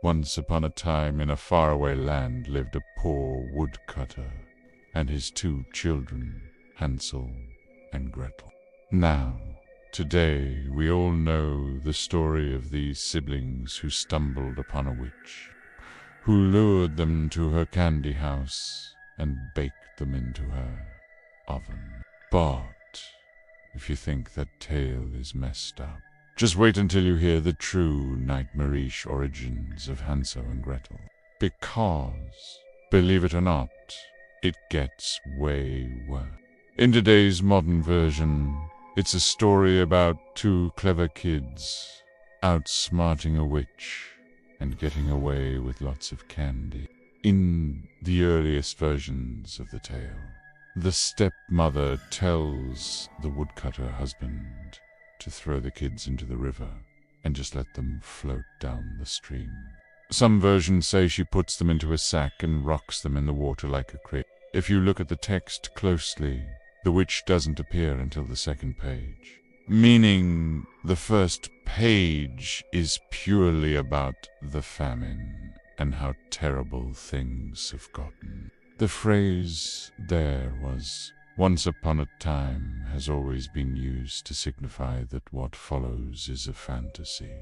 Once upon a time in a faraway land lived a poor woodcutter and his 2 children, Hansel and Gretel. Now, today we all know the story of these siblings who stumbled upon a witch, who lured them to her candy house and baked them into her oven. But if you think that tale is messed up, just wait until you hear the true nightmarish origins of Hansel and Gretel. Because, believe it or not, it gets way worse. In today's modern version, it's a story about 2 clever kids outsmarting a witch and getting away with lots of candy. In the earliest versions of the tale, the stepmother tells the woodcutter husband to throw the kids into the river and just let them float down the stream. Some versions say she puts them into a sack and rocks them in the water like a crate. If you look at the text closely, the witch doesn't appear until the 2nd page, meaning the first page is purely about the famine and how terrible things have gotten. The phrase there was, "Once upon a time," has always been used to signify that what follows is a fantasy,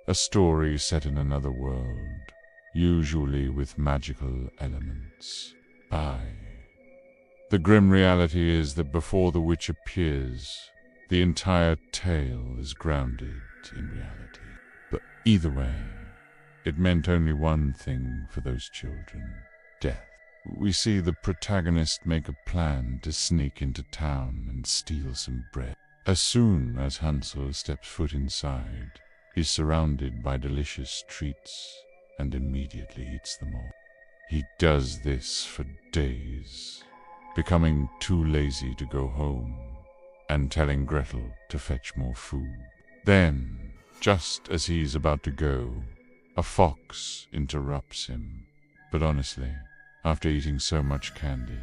a story set in another world, usually with magical elements. The grim reality is that before the witch appears, the entire tale is grounded in reality. But either way, it meant only one thing for those children: death. We see the protagonist make a plan to sneak into town and steal some bread. As soon as Hansel steps foot inside, he's surrounded by delicious treats and immediately eats them all. He does this for days, becoming too lazy to go home and telling Gretel to fetch more food. Then, just as he's about to go, a fox interrupts him. But honestly, after eating so much candy,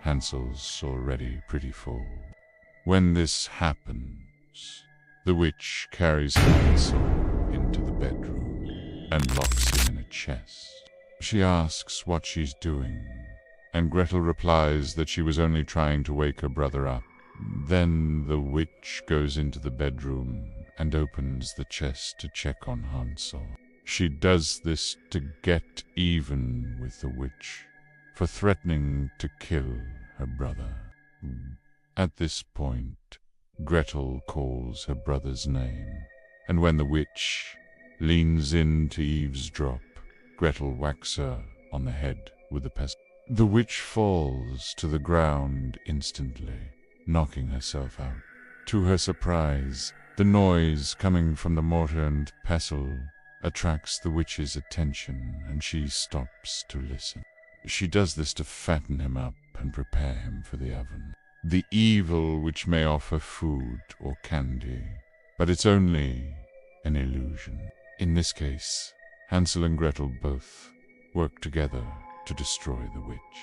Hansel's already pretty full. When this happens, the witch carries Hansel into the bedroom and locks him in a chest. She asks what she's doing, and Gretel replies that she was only trying to wake her brother up. Then the witch goes into the bedroom and opens the chest to check on Hansel. She does this to get even with the witch for threatening to kill her brother. At this point, Gretel calls her brother's name, and when the witch leans in to eavesdrop, Gretel whacks her on the head with a pestle. The witch falls to the ground instantly, knocking herself out. To her surprise, the noise coming from the mortar and pestle attracts the witch's attention, and she stops to listen. She does this to fatten him up and prepare him for the oven. The evil witch may offer food or candy, but it's only an illusion. In this case, Hansel and Gretel both work together to destroy the witch.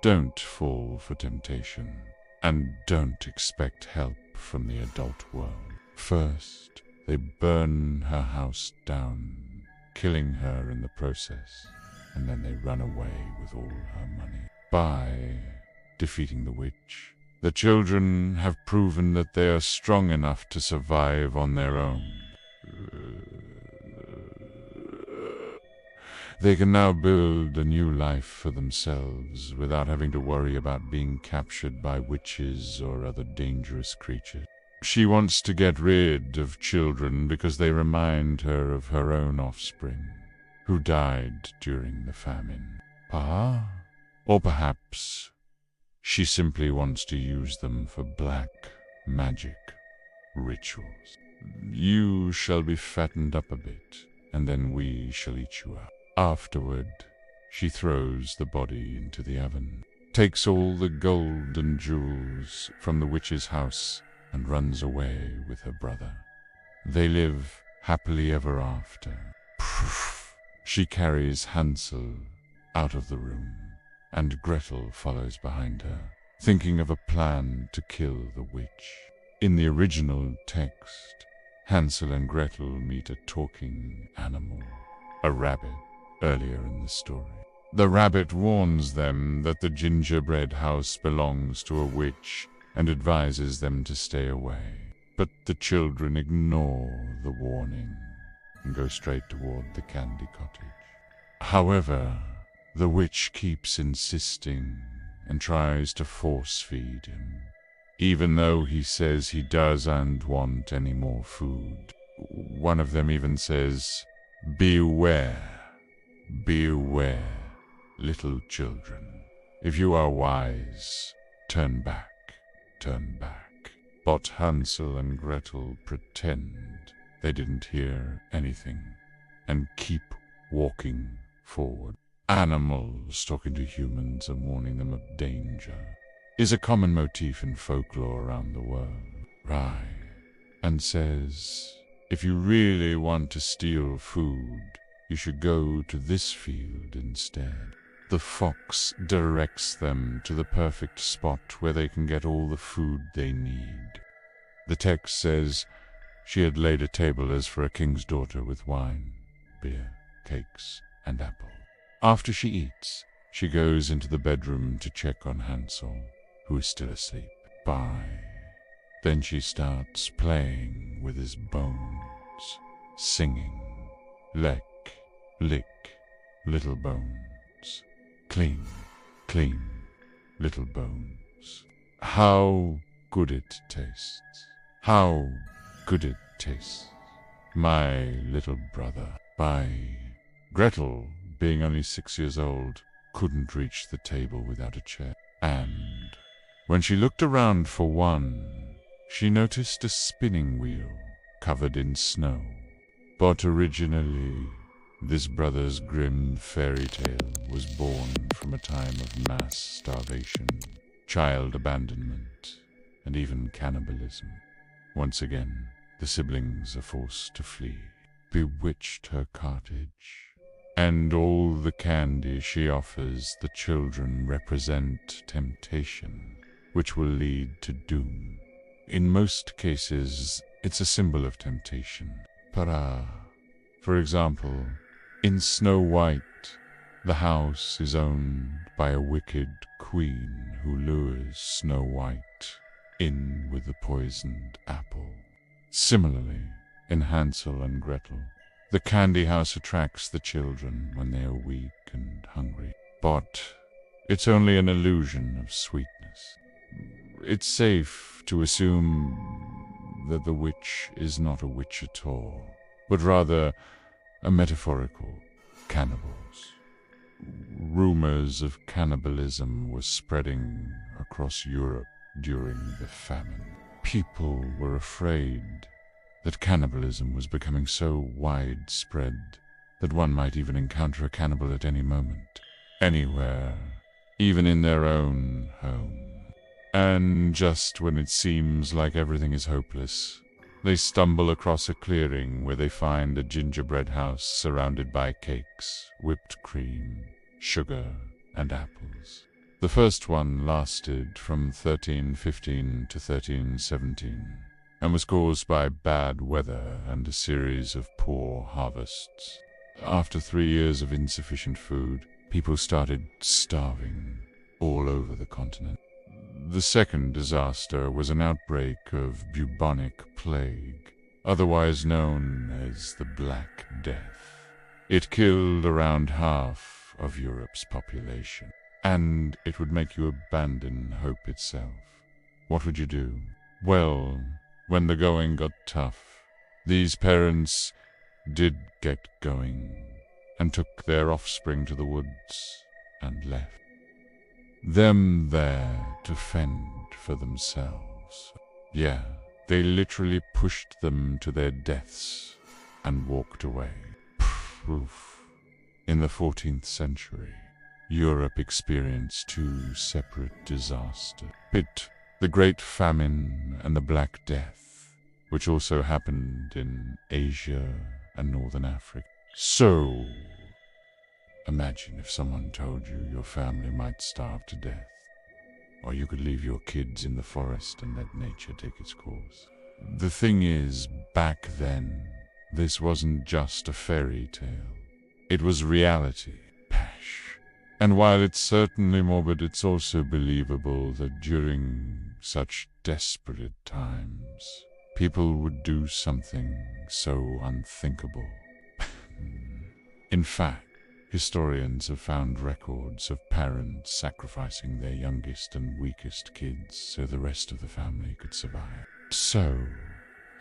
Don't fall for temptation, and don't expect help from the adult world. First, they burn her house down, killing her in the process, and then they run away with all her money. By defeating the witch, the children have proven that they are strong enough to survive on their own. They can now build a new life for themselves without having to worry about being captured by witches or other dangerous creatures. She wants to get rid of children because they remind her of her own offspring, who died during the famine. Or perhaps she simply wants to use them for black magic rituals. You shall be fattened up a bit, and then we shall eat you up. Afterward, she throws the body into the oven, takes all the gold and jewels from the witch's house, and runs away with her brother. They live happily ever after. She carries Hansel out of the room, and Gretel follows behind her, thinking of a plan to kill the witch. In the original text, Hansel and Gretel meet a talking animal, a rabbit. earlier in the story. The rabbit warns them that the gingerbread house belongs to a witch and advises them to stay away. But the children ignore the warning and go straight toward the candy cottage. However, the witch keeps insisting and tries to force-feed him, even though he says he doesn't want any more food. One of them even says, "Beware, beware, little children. If you are wise, turn back, turn back." But Hansel and Gretel pretend they didn't hear anything and keep walking forward. Animals talking to humans and warning them of danger is a common motif in folklore around the world. Right. And says, if you really want to steal food, you should go to this field instead. The fox directs them to the perfect spot where they can get all the food they need. The text says she had laid a table as for a king's daughter with wine, beer, cakes, and apple. After she eats, she goes into the bedroom to check on Hansel, who is still asleep. Then she starts playing with his bones, singing, "Lick, lick, little bones. Clean, clean, little bones. How good it tastes. How good it tastes. My little brother." Gretel, being only 6 years old, couldn't reach the table without a chair. And when she looked around for one, she noticed a spinning wheel covered in snow. But originally, this brother's grim fairy tale was born from a time of mass starvation, child abandonment, and even cannibalism. Once again, the siblings are forced to flee. Bewitched her cottage, and all the candy she offers the children represent temptation, which will lead to doom. In most cases, it's a symbol of temptation. For example, in Snow White, the house is owned by a wicked queen who lures Snow White in with the poisoned apple. Similarly, in Hansel and Gretel, the candy house attracts the children when they are weak and hungry. But it's only an illusion of sweetness. It's safe to assume that the witch is not a witch at all, but rather a metaphorical cannibals. Rumors of cannibalism were spreading across Europe during the famine. People were afraid that cannibalism was becoming so widespread that one might even encounter a cannibal at any moment, anywhere, even in their own home. And just when it seems like everything is hopeless, they stumble across a clearing where they find a gingerbread house surrounded by cakes, whipped cream, sugar, and apples. The first one lasted from 1315 to 1317. And was caused by bad weather and a series of poor harvests. After 3 years of insufficient food, people started starving all over the continent. The second disaster was an outbreak of bubonic plague, otherwise known as the Black Death. It killed around half of Europe's population, and it would make you abandon hope itself. What would you do? Well, when the going got tough, these parents did get going and took their offspring to the woods and left them there to fend for themselves. Yeah, they literally pushed them to their deaths and walked away. Proof. In the 14th century, Europe experienced 2 separate disasters. The Great Famine and the Black Death, which also happened in Asia and Northern Africa. So, imagine if someone told you your family might starve to death, or you could leave your kids in the forest and let nature take its course. The thing is, back then, this wasn't just a fairy tale. It was reality. Pash. And while it's certainly morbid, it's also believable that during such desperate times, people would do something so unthinkable. In fact, historians have found records of parents sacrificing their youngest and weakest kids so the rest of the family could survive. So,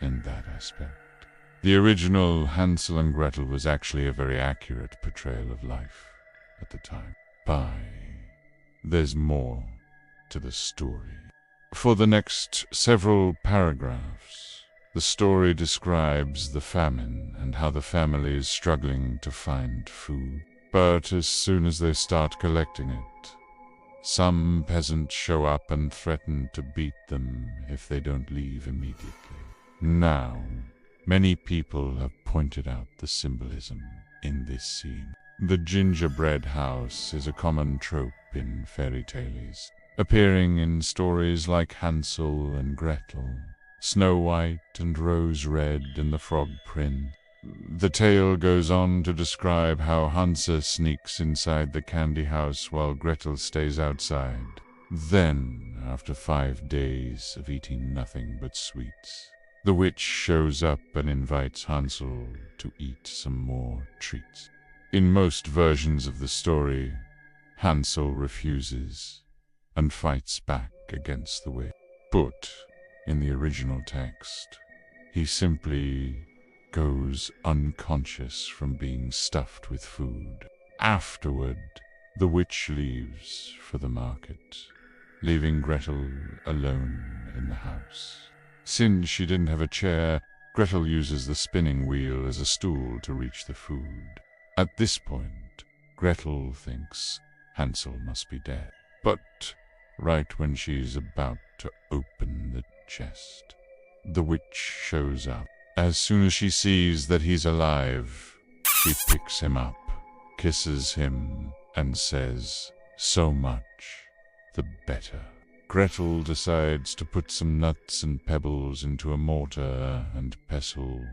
in that aspect, the original Hansel and Gretel was actually a very accurate portrayal of life at the time. There's more to the story. For the next several paragraphs, the story describes the famine and how the family is struggling to find food. But as soon as they start collecting it, some peasants show up and threaten to beat them if they don't leave immediately. Now, many people have pointed out the symbolism in this scene. The gingerbread house is a common trope in fairy tales, appearing in stories like Hansel and Gretel, Snow White and Rose Red, and the Frog Prince. The tale goes on to describe how Hansel sneaks inside the candy house while Gretel stays outside. Then, after 5 days of eating nothing but sweets, the witch shows up and invites Hansel to eat some more treats. In most versions of the story, Hansel refuses and fights back against the witch. But in the original text, he simply goes unconscious from being stuffed with food. Afterward, the witch leaves for the market, leaving Gretel alone in the house. Since she didn't have a chair, Gretel uses the spinning wheel as a stool to reach the food. At this point, Gretel thinks Hansel must be dead. But right when she's about to open the chest, the witch shows up. As soon as she sees that he's alive, she picks him up, kisses him, and says, "So much, the better." Gretel decides to put some nuts and pebbles into a mortar and pestle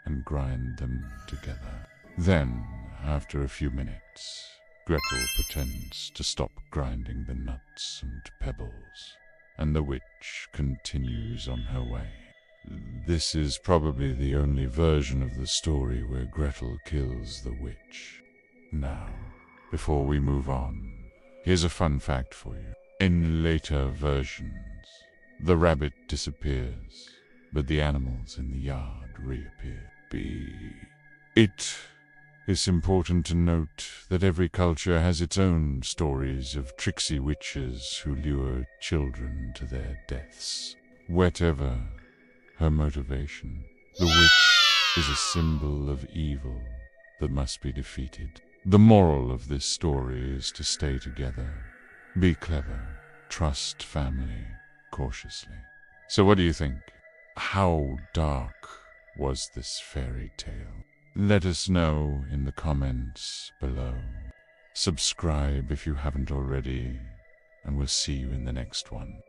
and grind them together. Then, after a few minutes, Gretel pretends to stop grinding the nuts and pebbles, and the witch continues on her way. This is probably the only version of the story where Gretel kills the witch. Now, before we move on, here's a fun fact for you. In later versions, the rabbit disappears, but the animals in the yard reappear. It is important to note that every culture has its own stories of tricksy witches who lure children to their deaths. Whatever her motivation, the witch is a symbol of evil that must be defeated. The moral of this story is to stay together, be clever, trust family cautiously. So what do you think? How dark was this fairy tale? Let us know in the comments below. Subscribe if you haven't already, and we'll see you in the next one.